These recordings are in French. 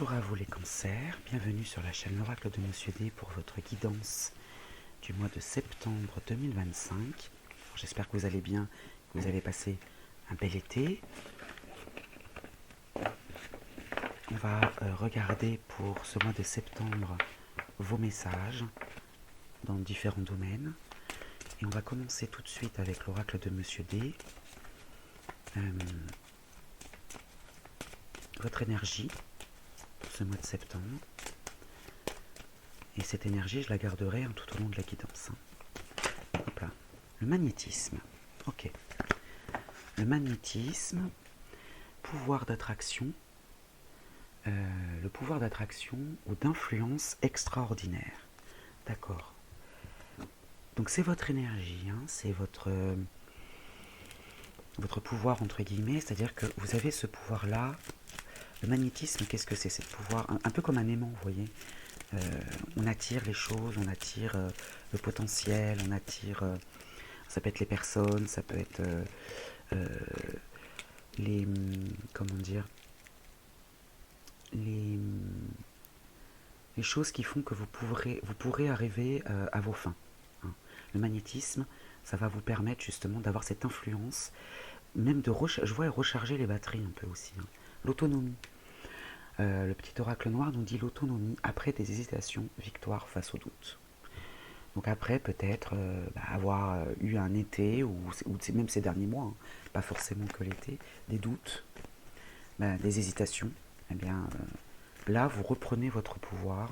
Bonjour à vous les cancers, bienvenue sur la chaîne L'Oracle de Monsieur D pour votre guidance du mois de septembre 2025. J'espère que vous allez bien, que vous avez passé un bel été. On va regarder pour ce mois de septembre vos messages dans différents domaines. Et on va commencer tout de suite avec l'Oracle de Monsieur D. Votre énergie pour ce mois de septembre. Et cette énergie, je la garderai tout au long de la guidance. Hop là. Le magnétisme. Ok. Le magnétisme, pouvoir d'attraction. Le pouvoir d'attraction ou d'influence extraordinaire. D'accord. Donc c'est votre énergie, hein, c'est votre pouvoir entre guillemets, c'est-à-dire que vous avez ce pouvoir-là. Le magnétisme, qu'est-ce que c'est? C'est le pouvoir, un peu comme un aimant, vous voyez. On attire les choses, on attire le potentiel, on attire... ça peut être les personnes, ça peut être les... comment dire? Les choses qui font que vous pourrez arriver à vos fins. Hein. Le magnétisme, ça va vous permettre justement d'avoir cette influence, même de recharger les batteries un peu aussi. Hein. L'autonomie. Le petit oracle noir nous dit l'autonomie après des hésitations, victoire face au doute. Donc après peut-être avoir eu un été ou même ces derniers mois, hein, pas forcément que l'été, des doutes, des hésitations, eh bien là vous reprenez votre pouvoir.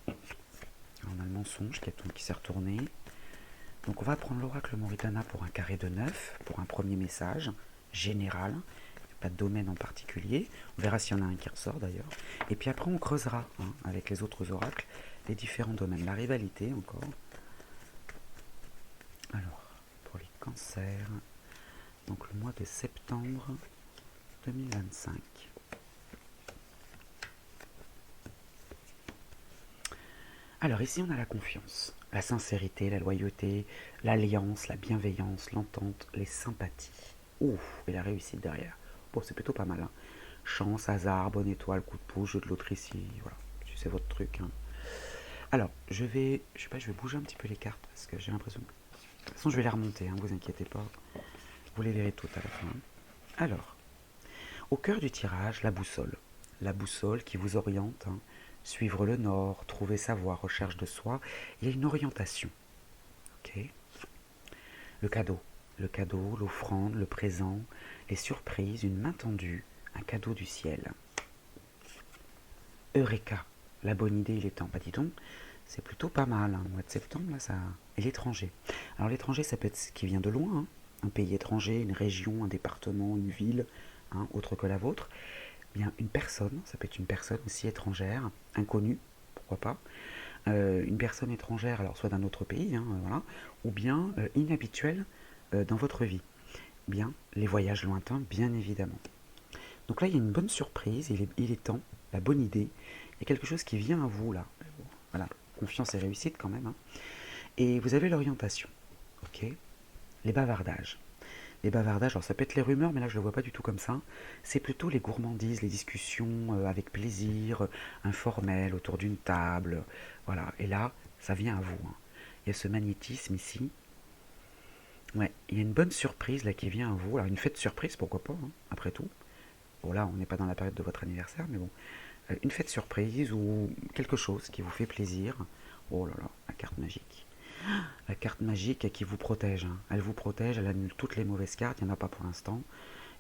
Alors, on a le mensonge qui s'est retourné. Donc on va prendre l'oracle Moritana pour un carré de 9, pour un premier message général. Pas de domaine en particulier, on verra s'il y en a un qui ressort d'ailleurs, et puis après on creusera avec les autres oracles les différents domaines, la rivalité encore. Alors, pour les cancers, donc le mois de septembre 2025. Alors ici on a la confiance, la sincérité, la loyauté, l'alliance, la bienveillance, l'entente, les sympathies. Ouh, et la réussite derrière. Bon, c'est plutôt pas mal. Hein. Chance, hasard, bonne étoile, coup de pouce, jeu de loterie ici. Voilà, c'est votre truc. Hein. Alors, je vais bouger un petit peu les cartes parce que j'ai l'impression. De toute façon, je vais les remonter, hein, vous inquiétez pas. Vous les verrez toutes à la fin. Alors, au cœur du tirage, la boussole. La boussole qui vous oriente. Hein, suivre le nord, trouver sa voie, recherche de soi. Il y a une orientation. Ok. Le cadeau, l'offrande, le présent, les surprises, une main tendue, un cadeau du ciel. Eureka, la bonne idée, il est temps. Bah dis donc, c'est plutôt pas mal, hein, le mois de septembre, là, ça... Et l'étranger. Alors l'étranger, ça peut être ce qui vient de loin, hein, un pays étranger, une région, un département, une ville, hein, autre que la vôtre. Bien, une personne, ça peut être une personne aussi étrangère, inconnue, pourquoi pas. Une personne étrangère, alors soit d'un autre pays, hein, voilà, ou bien inhabituelle dans votre vie. Bien, les voyages lointains, bien évidemment. Donc là, il y a une bonne surprise, il est temps, la bonne idée, il y a quelque chose qui vient à vous, là. Voilà, confiance et réussite quand même. Hein. Et vous avez l'orientation, ok. Les bavardages. Les bavardages, alors ça peut être les rumeurs, mais là je ne le vois pas du tout comme ça. C'est plutôt les gourmandises, les discussions avec plaisir, informelles, autour d'une table. Voilà, et là, ça vient à vous. Hein. Il y a ce magnétisme ici. Ouais, il y a une bonne surprise là qui vient à vous. Alors une fête surprise, pourquoi pas, hein, après tout. Bon là, on n'est pas dans la période de votre anniversaire, mais bon. Une fête surprise ou quelque chose qui vous fait plaisir. Oh là là, la carte magique. La carte magique qui vous protège. Hein. Elle vous protège, elle annule toutes les mauvaises cartes, il n'y en a pas pour l'instant.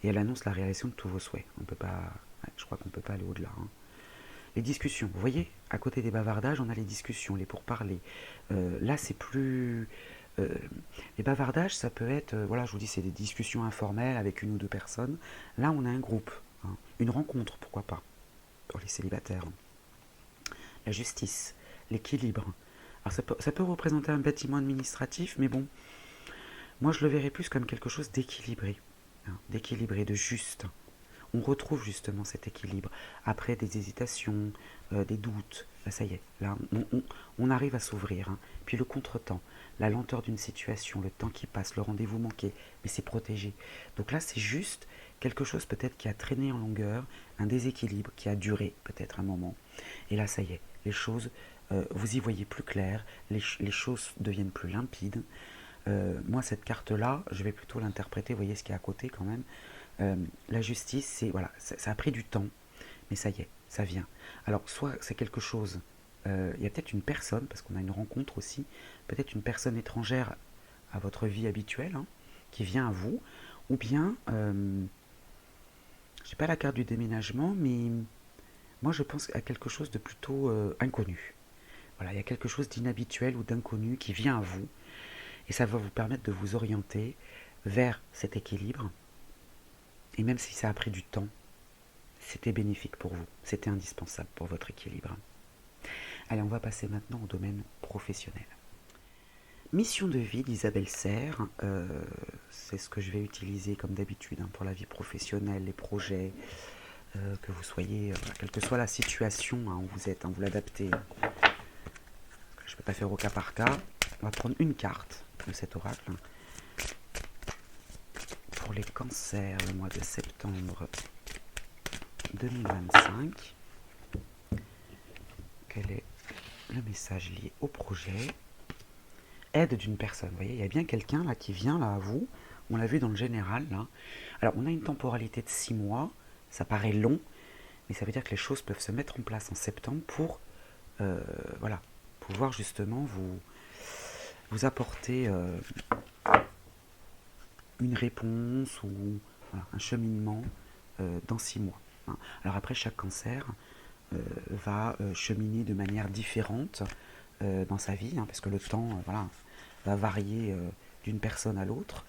Et elle annonce la réalisation de tous vos souhaits. On peut pas, je crois qu'on ne peut pas aller au-delà. Hein. Les discussions, vous voyez, à côté des bavardages, on a les discussions, les pourparlers. Là, c'est plus... les bavardages, ça peut être, voilà, je vous dis, c'est des discussions informelles avec une ou deux personnes. Là, on a un groupe, hein. Une rencontre, pourquoi pas, pour les célibataires. La justice, l'équilibre. Alors ça peut représenter un bâtiment administratif, mais bon, moi je le verrais plus comme quelque chose d'équilibré, hein, d'équilibré, de juste. On retrouve justement cet équilibre après des hésitations, des doutes, Là, ça y est, là, on arrive à s'ouvrir. Hein. Puis le contretemps, la lenteur d'une situation, le temps qui passe, le rendez-vous manqué, mais c'est protégé. Donc là, c'est juste quelque chose peut-être qui a traîné en longueur, un déséquilibre qui a duré peut-être un moment. Et là, ça y est, les choses, vous y voyez plus clair, les choses deviennent plus limpides. Moi, cette carte-là, je vais plutôt l'interpréter, vous voyez ce qu'il y a à côté quand même. La justice, c'est voilà, ça a pris du temps, mais ça y est, ça vient. Alors, soit c'est quelque chose, il y a peut-être une personne, parce qu'on a une rencontre aussi, peut-être une personne étrangère à votre vie habituelle, hein, qui vient à vous, ou bien, je n'ai pas la carte du déménagement, mais moi je pense à quelque chose de plutôt inconnu. Voilà, il y a quelque chose d'inhabituel ou d'inconnu qui vient à vous, et ça va vous permettre de vous orienter vers cet équilibre, et même si ça a pris du temps, c'était bénéfique pour vous, c'était indispensable pour votre équilibre. Allez, on va passer maintenant au domaine professionnel. Mission de vie d'Isabelle Serre, c'est ce que je vais utiliser comme d'habitude hein, pour la vie professionnelle, les projets, que vous soyez, quelle que soit la situation hein, où vous êtes, hein, vous l'adaptez. Je ne peux pas faire au cas par cas. On va prendre une carte de cet oracle. Pour les cancers, le mois de septembre 2025. Quel est le message lié au projet? Aide d'une personne. Vous voyez, il y a bien quelqu'un là qui vient là à vous. On l'a vu dans le général là. Alors, on a une temporalité de 6 mois. Ça paraît long, mais ça veut dire que les choses peuvent se mettre en place en septembre pour voilà, pouvoir justement vous apporter une réponse ou voilà, un cheminement dans 6 mois. Hein. Alors après, chaque cancer va cheminer de manière différente dans sa vie, hein, parce que le temps voilà, va varier d'une personne à l'autre.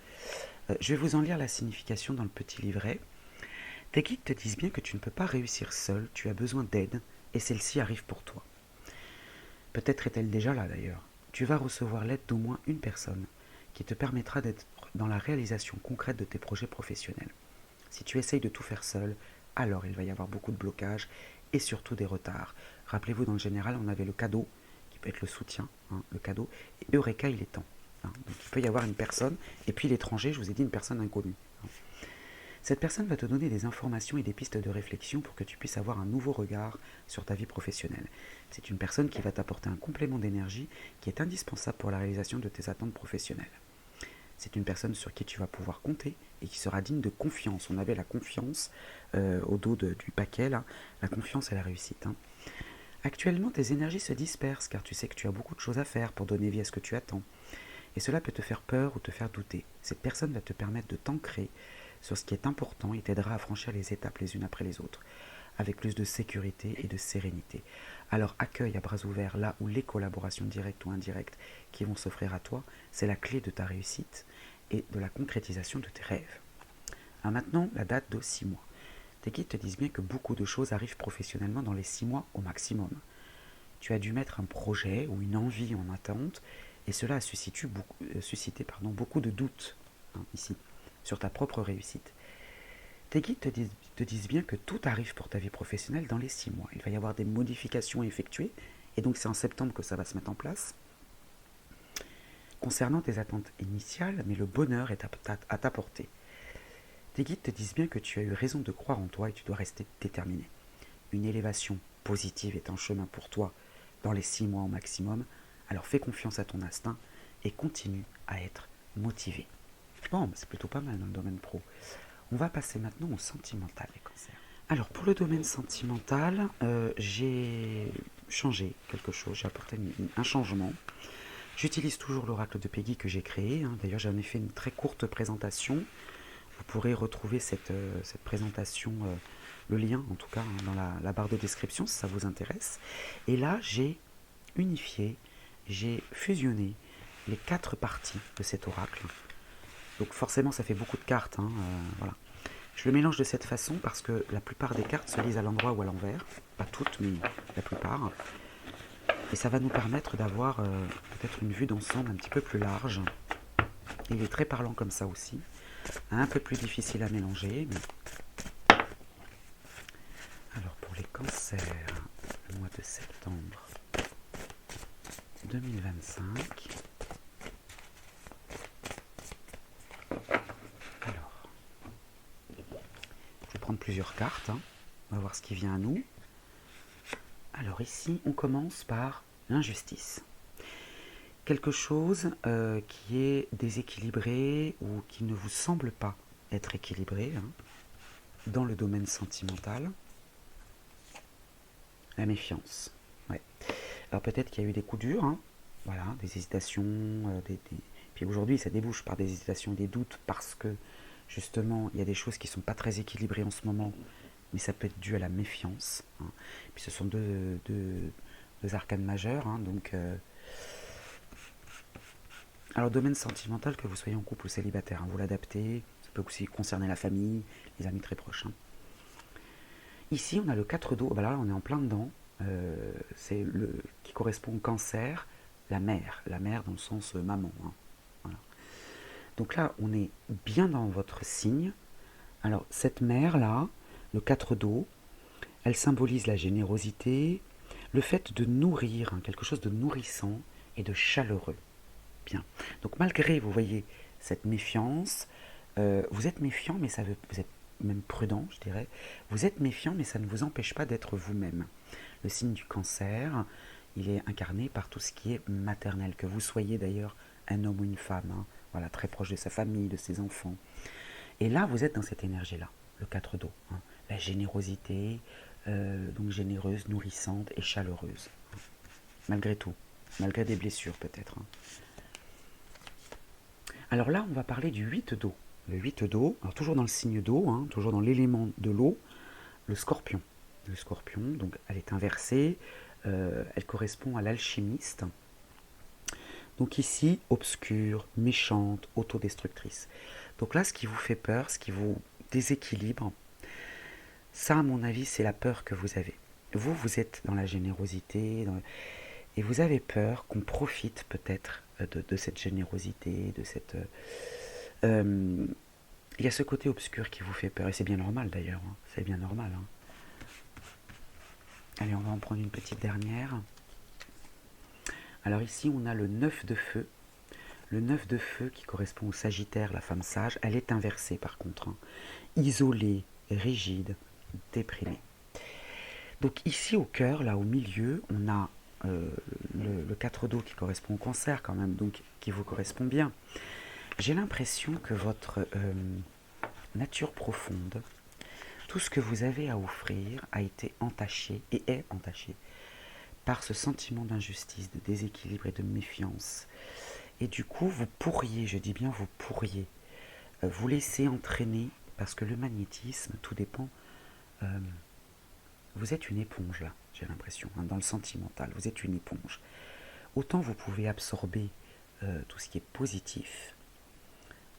Je vais vous en lire la signification dans le petit livret. Tes guides te disent bien que tu ne peux pas réussir seul, tu as besoin d'aide, et celle-ci arrive pour toi. Peut-être est-elle déjà là d'ailleurs. Tu vas recevoir l'aide d'au moins une personne qui te permettra d'être dans la réalisation concrète de tes projets professionnels. Si tu essayes de tout faire seul, alors il va y avoir beaucoup de blocages et surtout des retards. Rappelez-vous, dans le général, on avait le cadeau, qui peut être le soutien, hein, le cadeau, et Eureka, il est temps. Hein. Donc il peut y avoir une personne, et puis l'étranger, je vous ai dit une personne inconnue. Hein. Cette personne va te donner des informations et des pistes de réflexion pour que tu puisses avoir un nouveau regard sur ta vie professionnelle. C'est une personne qui va t'apporter un complément d'énergie qui est indispensable pour la réalisation de tes attentes professionnelles. C'est une personne sur qui tu vas pouvoir compter et qui sera digne de confiance. On avait la confiance au dos du paquet, là, la confiance et la réussite. Hein. Actuellement, tes énergies se dispersent car tu sais que tu as beaucoup de choses à faire pour donner vie à ce que tu attends. Et cela peut te faire peur ou te faire douter. Cette personne va te permettre de t'ancrer sur ce qui est important et t'aidera à franchir les étapes les unes après les autres, avec plus de sécurité et de sérénité. Alors accueille à bras ouverts là où les collaborations directes ou indirectes qui vont s'offrir à toi, c'est la clé de ta réussite et de la concrétisation de tes rêves. Alors maintenant, la date de 6 mois. Tes guides te disent bien que beaucoup de choses arrivent professionnellement dans les 6 mois au maximum. Tu as dû mettre un projet ou une envie en attente et cela a suscité beaucoup de doutes hein, ici sur ta propre réussite. Tes guides te disent bien que tout arrive pour ta vie professionnelle dans les 6 mois. Il va y avoir des modifications effectuées, et donc c'est en septembre que ça va se mettre en place. Concernant tes attentes initiales, mais le bonheur est à ta portée. Tes guides te disent bien que tu as eu raison de croire en toi et tu dois rester déterminé. Une élévation positive est en chemin pour toi dans les 6 mois au maximum, alors fais confiance à ton instinct et continue à être motivé. Bon, c'est plutôt pas mal dans le domaine pro. On va passer maintenant au sentimental, les cancers. Alors, pour le domaine sentimental, j'ai changé quelque chose, j'ai apporté un changement. J'utilise toujours l'oracle de Peggy que j'ai créé. Hein. D'ailleurs, j'en ai fait une très courte présentation. Vous pourrez retrouver cette présentation, le lien en tout cas, hein, dans la barre de description si ça vous intéresse. Et là, j'ai unifié, j'ai fusionné les 4 parties de cet oracle. Donc forcément, ça fait beaucoup de cartes. Hein, voilà. Je le mélange de cette façon parce que la plupart des cartes se lisent à l'endroit ou à l'envers. Pas toutes, mais la plupart. Et ça va nous permettre d'avoir peut-être une vue d'ensemble un petit peu plus large. Et il est très parlant comme ça aussi. Un peu plus difficile à mélanger. Mais... Alors pour les cancers, le mois de septembre 2025. Alors, je vais prendre plusieurs cartes. Hein. On va voir ce qui vient à nous. Alors ici, on commence par l'injustice. Quelque chose qui est déséquilibré ou qui ne vous semble pas être équilibré hein, dans le domaine sentimental. La méfiance. Ouais. Alors peut-être qu'il y a eu des coups durs, hein, voilà, des hésitations, puis aujourd'hui ça débouche par des hésitations et des doutes parce que justement il y a des choses qui ne sont pas très équilibrées en ce moment, mais ça peut être dû à la méfiance. Hein. Puis ce sont deux arcanes majeures, hein, donc... Alors domaine sentimental, que vous soyez en couple ou célibataire, hein, vous l'adaptez, ça peut aussi concerner la famille, les amis très proches. Hein. Ici on a le 4 d'eau, bah là on est en plein dedans, c'est le qui correspond au cancer, la mère dans le sens maman. Hein. Voilà. Donc là on est bien dans votre signe. Alors cette mère là, le 4 d'eau, elle symbolise la générosité, le fait de nourrir, hein, quelque chose de nourrissant et de chaleureux. Bien. Donc malgré, vous voyez, cette méfiance, vous êtes méfiant, mais vous êtes même prudent, je dirais. Vous êtes méfiant, mais ça ne vous empêche pas d'être vous-même. Le signe du cancer, il est incarné par tout ce qui est maternel, que vous soyez d'ailleurs un homme ou une femme, hein, voilà, très proche de sa famille, de ses enfants. Et là, vous êtes dans cette énergie-là, le 4 d'eau, hein, la générosité, donc généreuse, nourrissante et chaleureuse, malgré tout, malgré des blessures peut-être. Hein. Alors là, on va parler du 8 d'eau. Le 8 d'eau, alors toujours dans le signe d'eau, hein, toujours dans l'élément de l'eau, le scorpion. Le scorpion, donc elle est inversée, elle correspond à l'alchimiste. Donc ici, obscure, méchante, autodestructrice. Donc là, ce qui vous fait peur, ce qui vous déséquilibre, ça, à mon avis, c'est la peur que vous avez. Vous êtes dans la générosité, et vous avez peur qu'on profite peut-être de cette générosité, de cette... il y a ce côté obscur qui vous fait peur, et c'est bien normal d'ailleurs, hein, c'est bien normal. Hein. Allez, on va en prendre une petite dernière. Alors ici, on a le 9 de feu. Le 9 de feu qui correspond au Sagittaire, la femme sage, elle est inversée par contre. Hein. Isolée, rigide, déprimée. Donc ici au cœur, là au milieu, on a le 4 d'eau qui correspond au cancer quand même, donc qui vous correspond bien. J'ai l'impression que votre nature profonde, tout ce que vous avez à offrir a été entaché et est entaché par ce sentiment d'injustice, de déséquilibre et de méfiance. Et du coup, vous pourriez, je dis bien vous pourriez, vous laisser entraîner, parce que le magnétisme, tout dépend. Vous êtes une éponge là, j'ai l'impression, hein, dans le sentimental, vous êtes une éponge. Autant vous pouvez absorber tout ce qui est positif,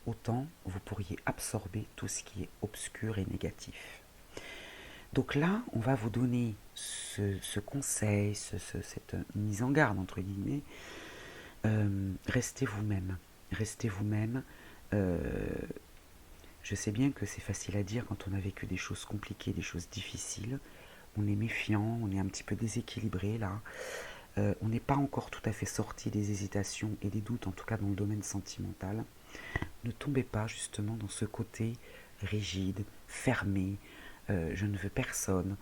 autant vous pourriez absorber tout ce qui est obscur et négatif. Donc là, on va vous donner ce conseil, cette mise en garde, entre guillemets. Restez vous-même. Restez vous-même. Je sais bien que c'est facile à dire quand on a vécu des choses compliquées, des choses difficiles. On est méfiant, on est un petit peu déséquilibré là. On n'est pas encore tout à fait sorti des hésitations et des doutes, en tout cas dans le domaine sentimental. Ne tombez pas justement dans ce côté rigide, fermé, je ne veux personne,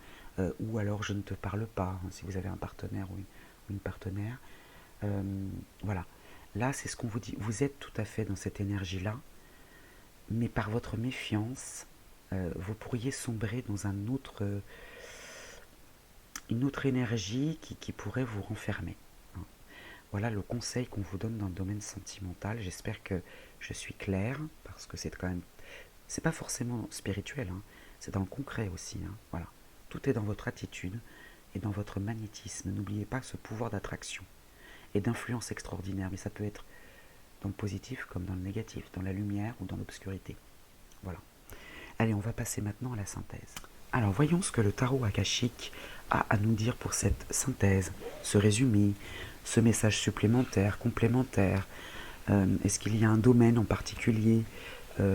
ou alors je ne te parle pas, hein, si vous avez un partenaire ou une partenaire. Voilà, là c'est ce qu'on vous dit, vous êtes tout à fait dans cette énergie-là, mais par votre méfiance, vous pourriez sombrer dans une autre énergie qui pourrait vous renfermer. Hein. Voilà le conseil qu'on vous donne dans le domaine sentimental. J'espère que je suis claire, parce que c'est quand même... C'est pas forcément spirituel, hein, c'est dans le concret aussi. Hein, voilà. Tout est dans votre attitude et dans votre magnétisme. N'oubliez pas ce pouvoir d'attraction et d'influence extraordinaire, mais ça peut être dans le positif comme dans le négatif, dans la lumière ou dans l'obscurité. Voilà. Allez, on va passer maintenant à la synthèse. Alors, voyons ce que le tarot akashique a à nous dire pour cette synthèse, ce résumé, ce message supplémentaire, complémentaire. Est-ce qu'il y a un domaine en particulier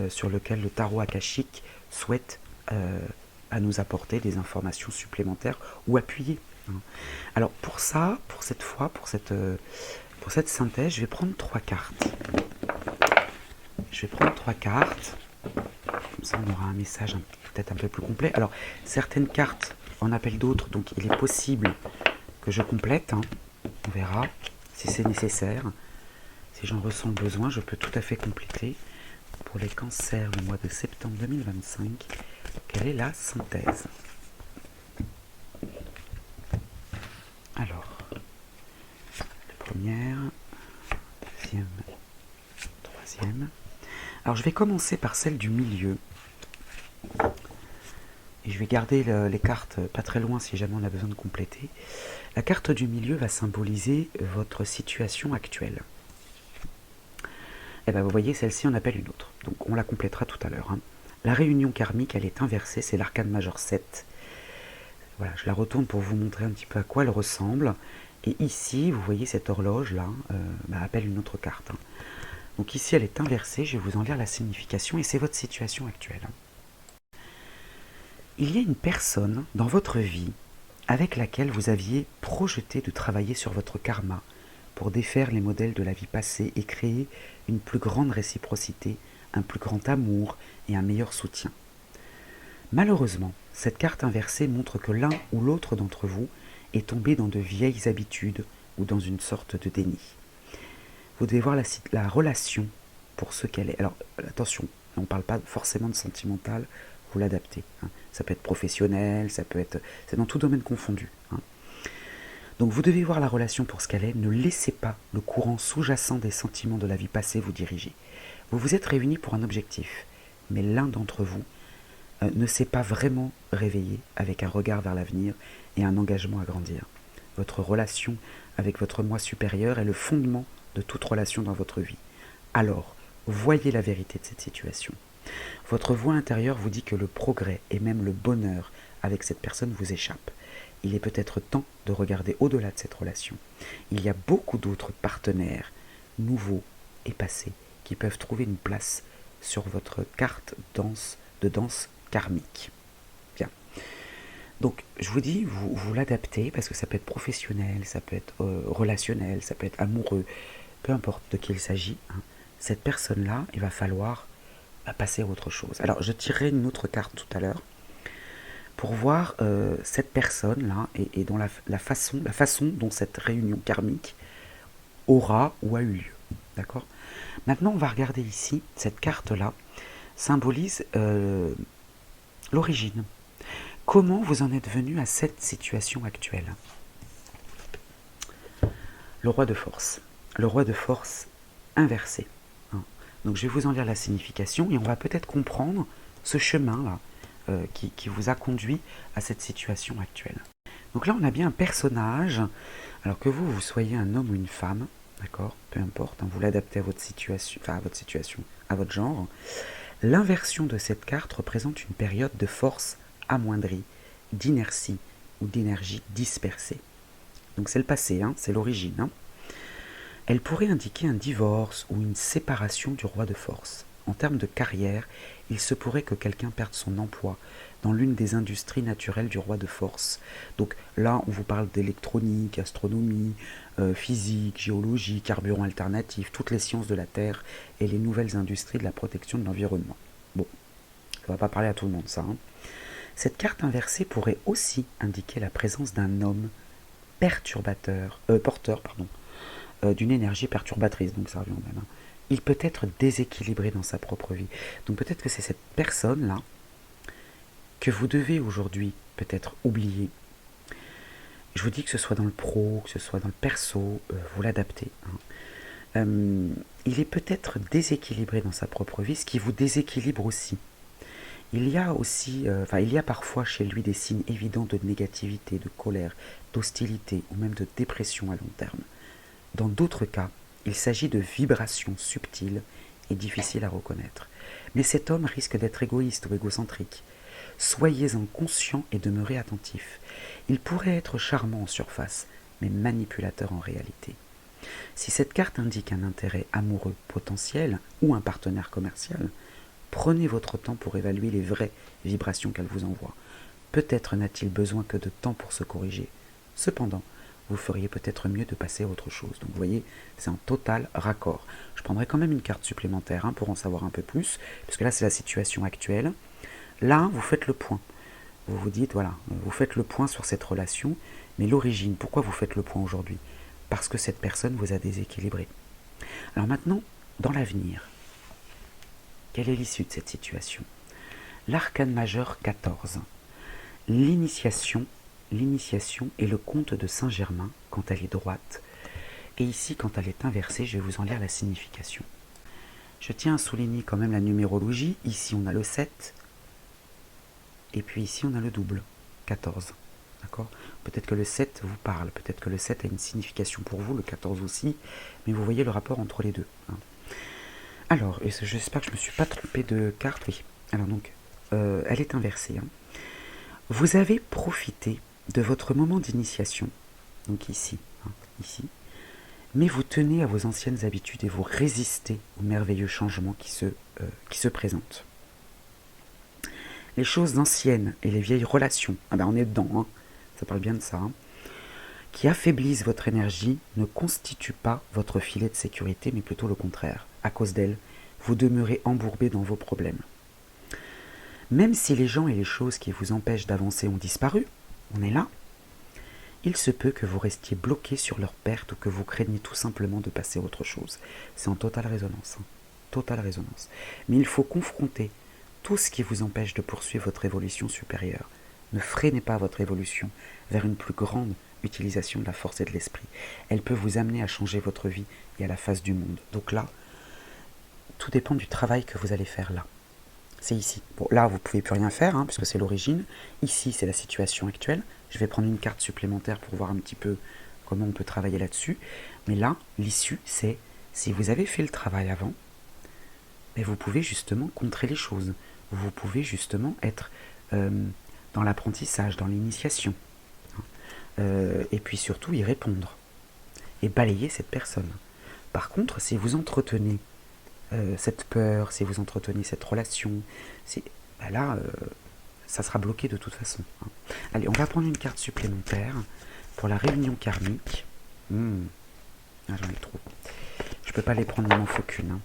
sur lequel le tarot akashique souhaite à nous apporter des informations supplémentaires ou appuyer, hein. Alors pour ça, pour cette fois, pour cette Pour cette synthèse, je vais prendre 3 cartes. Je vais prendre 3 cartes. Comme ça, on aura un message peut-être un peu plus complet. Alors, certaines cartes en appellent d'autres, donc il est possible que je complète. Hein. On verra si c'est nécessaire. Si j'en ressens le besoin, je peux tout à fait compléter. Pour les cancers, le mois de septembre 2025, quelle est la synthèse? Alors, la première, deuxième, troisième. Alors, je vais commencer par celle du milieu. Et je vais garder les cartes pas très loin si jamais on a besoin de compléter. La carte du milieu va symboliser votre situation actuelle. Et bien vous voyez, celle-ci on appelle une autre. Donc on la complétera tout à l'heure. Hein. La réunion karmique, elle est inversée, c'est l'arcane majeur 7. Voilà, je la retourne pour vous montrer un petit peu à quoi elle ressemble. Et ici, vous voyez cette horloge-là, appelle une autre carte. Hein. Donc ici, elle est inversée, je vais vous en lire la signification, et c'est votre situation actuelle. Il y a une personne dans votre vie avec laquelle vous aviez projeté de travailler sur votre karma pour défaire les modèles de la vie passée et créer une plus grande réciprocité, un plus grand amour et un meilleur soutien. Malheureusement, cette carte inversée montre que l'un ou l'autre d'entre vous est tombé dans de vieilles habitudes ou dans une sorte de déni. Vous devez voir la relation pour ce qu'elle est. Alors attention, on ne parle pas forcément de sentimental, vous l'adaptez. Hein. Ça peut être professionnel, ça peut être... c'est dans tout domaine confondu. Hein. Donc vous devez voir la relation pour ce qu'elle est, ne laissez pas le courant sous-jacent des sentiments de la vie passée vous diriger. Vous vous êtes réunis pour un objectif, mais l'un d'entre vous ne s'est pas vraiment réveillé avec un regard vers l'avenir et un engagement à grandir. Votre relation avec votre moi supérieur est le fondement de toute relation dans votre vie. Alors, voyez la vérité de cette situation. Votre voix intérieure vous dit que le progrès et même le bonheur avec cette personne vous échappe. Il est peut-être temps de regarder au-delà de cette relation. Il y a beaucoup d'autres partenaires, nouveaux et passés, qui peuvent trouver une place sur votre carte de danse karmique. Bien. Donc, je vous dis, vous l'adaptez, parce que ça peut être professionnel, ça peut être relationnel, ça peut être amoureux, peu importe de qui il s'agit. Hein. Cette personne-là, il va falloir passer à autre chose. Alors, je tirerai une autre carte tout à l'heure, pour voir cette personne-là et dont la façon dont cette réunion karmique aura ou a eu lieu. D'accord ? Maintenant, on va regarder ici, cette carte-là symbolise l'origine. Comment vous en êtes venu à cette situation actuelle ? Le roi de force. Le roi de force inversé. Hein. Donc, je vais vous en lire la signification et on va peut-être comprendre ce chemin-là qui vous a conduit à cette situation actuelle. Donc là, on a bien un personnage, alors que vous soyez un homme ou une femme, d'accord, peu importe, hein, vous l'adaptez à votre situation, à votre genre. L'inversion de cette carte représente une période de force amoindrie, d'inertie ou d'énergie dispersée. Donc c'est le passé, hein, c'est l'origine. Hein. Elle pourrait indiquer un divorce ou une séparation du roi de force. En termes de carrière, il se pourrait que quelqu'un perde son emploi dans l'une des industries naturelles du roi de force. Donc là, on vous parle d'électronique, astronomie, physique, géologie, carburant alternatif, toutes les sciences de la Terre et les nouvelles industries de la protection de l'environnement. Bon, ça ne va pas parler à tout le monde, ça. Hein. Cette carte inversée pourrait aussi indiquer la présence d'un homme porteur d'une énergie perturbatrice, donc ça revient au même. Hein. Il peut être déséquilibré dans sa propre vie. Donc peut-être que c'est cette personne-là que vous devez aujourd'hui peut-être oublier. Je vous dis que ce soit dans le pro, que ce soit dans le perso, vous l'adaptez. Hein. Il est peut-être déséquilibré dans sa propre vie, ce qui vous déséquilibre aussi. Il y a parfois chez lui des signes évidents de négativité, de colère, d'hostilité ou même de dépression à long terme. Dans d'autres cas, il s'agit de vibrations subtiles et difficiles à reconnaître. Mais cet homme risque d'être égoïste ou égocentrique. Soyez-en conscient et demeurez attentif. Il pourrait être charmant en surface, mais manipulateur en réalité. Si cette carte indique un intérêt amoureux potentiel ou un partenaire commercial, prenez votre temps pour évaluer les vraies vibrations qu'elle vous envoie. Peut-être n'a-t-il besoin que de temps pour se corriger. Cependant, vous feriez peut-être mieux de passer à autre chose. Donc vous voyez, c'est en total raccord. Je prendrai quand même une carte supplémentaire pour en savoir un peu plus, parce que là c'est la situation actuelle. Là, vous faites le point. Vous vous dites, voilà, vous faites le point sur cette relation, mais l'origine, pourquoi vous faites le point aujourd'hui? Parce que cette personne vous a déséquilibré. Alors maintenant, dans l'avenir, quelle est l'issue de cette situation? L'arcane majeur 14. L'initiation est le conte de Saint-Germain quand elle est droite. Et ici, quand elle est inversée, je vais vous en lire la signification. Je tiens à souligner quand même la numérologie. Ici, on a le 7. Et puis ici, on a le double, 14. D'accord? Peut-être que le 7 vous parle, peut-être que le 7 a une signification pour vous, le 14 aussi, mais vous voyez le rapport entre les deux. Alors, j'espère que je ne me suis pas trompé de carte, oui. Alors donc, elle est inversée. Vous avez profité de votre moment d'initiation, donc ici, ici, mais vous tenez à vos anciennes habitudes et vous résistez aux merveilleux changements qui se présentent. Les choses anciennes et les vieilles relations, on est dedans, ça parle bien de ça, qui affaiblissent votre énergie ne constituent pas votre filet de sécurité, mais plutôt le contraire. À cause d'elles, vous demeurez embourbé dans vos problèmes. Même si les gens et les choses qui vous empêchent d'avancer ont disparu, on est là, il se peut que vous restiez bloqué sur leur perte ou que vous craigniez tout simplement de passer à autre chose. C'est en totale résonance. Totale résonance. Mais il faut confronter tout ce qui vous empêche de poursuivre votre évolution supérieure. Ne freinez pas votre évolution vers une plus grande utilisation de la force et de l'esprit. Elle peut vous amener à changer votre vie et à la face du monde. Donc là, tout dépend du travail que vous allez faire là. C'est ici. Bon, là, vous ne pouvez plus rien faire, puisque c'est l'origine. Ici, c'est la situation actuelle. Je vais prendre une carte supplémentaire pour voir un petit peu comment on peut travailler là-dessus. Mais là, l'issue, c'est, si vous avez fait le travail avant, vous pouvez justement contrer les choses. Vous pouvez justement être dans l'apprentissage, dans l'initiation. Et puis surtout, y répondre. Et balayer cette personne. Par contre, si vous entretenez cette peur, si vous entretenez cette relation, là, ça sera bloqué de toute façon. Allez, on va prendre une carte supplémentaire pour la réunion karmique. J'en ai trop. Je peux pas les prendre, il m'en faut qu'une.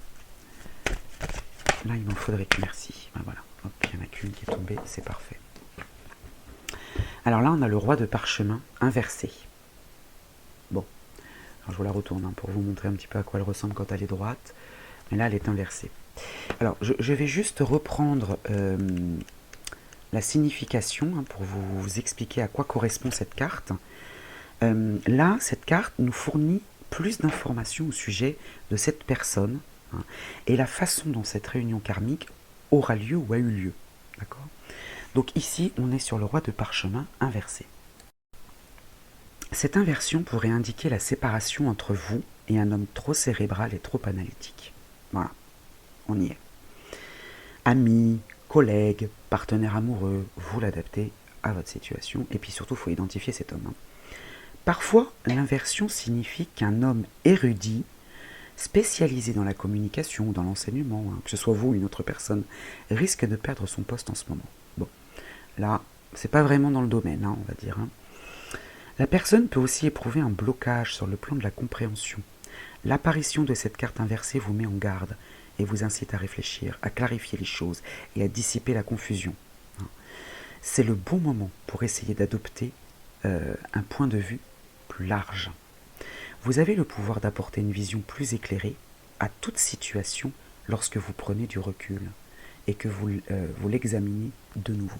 Là, il m'en faudrait que merci. Voilà, hop, il n'y en a qu'une qui est tombée, c'est parfait. Alors là, on a le roi de parchemin inversé. Bon, alors je vous la retourne pour vous montrer un petit peu à quoi elle ressemble quand elle est droite. Mais là, elle est inversée. Alors, je vais juste reprendre la signification pour vous expliquer à quoi correspond cette carte. Là, cette carte nous fournit plus d'informations au sujet de cette personne et la façon dont cette réunion karmique aura lieu ou a eu lieu. D'accord ? Donc ici, on est sur le roi de parchemin inversé. Cette inversion pourrait indiquer la séparation entre vous et un homme trop cérébral et trop analytique. Voilà, on y est. Amis, collègues, partenaires amoureux, vous l'adaptez à votre situation. Et puis surtout, il faut identifier cet homme. Parfois, l'inversion signifie qu'un homme érudit, spécialisé dans la communication ou dans l'enseignement, que ce soit vous ou une autre personne, risque de perdre son poste en ce moment. Bon, là, c'est pas vraiment dans le domaine, on va dire. La personne peut aussi éprouver un blocage sur le plan de la compréhension. L'apparition de cette carte inversée vous met en garde et vous incite à réfléchir, à clarifier les choses et à dissiper la confusion. C'est le bon moment pour essayer d'adopter un point de vue plus large. Vous avez le pouvoir d'apporter une vision plus éclairée à toute situation lorsque vous prenez du recul et que vous l'examinez de nouveau.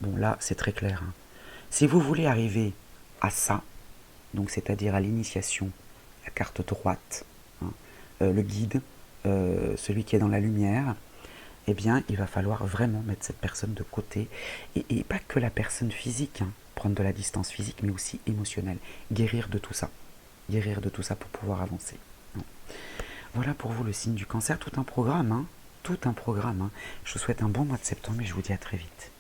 Bon, là, c'est très clair. Si vous voulez arriver à ça, donc c'est-à-dire à l'initiation, la carte droite, le guide, celui qui est dans la lumière, eh bien, il va falloir vraiment mettre cette personne de côté, et pas que la personne physique, prendre de la distance physique, mais aussi émotionnelle, guérir de tout ça pour pouvoir avancer. Voilà pour vous le signe du cancer, tout un programme, Je vous souhaite un bon mois de septembre et je vous dis à très vite.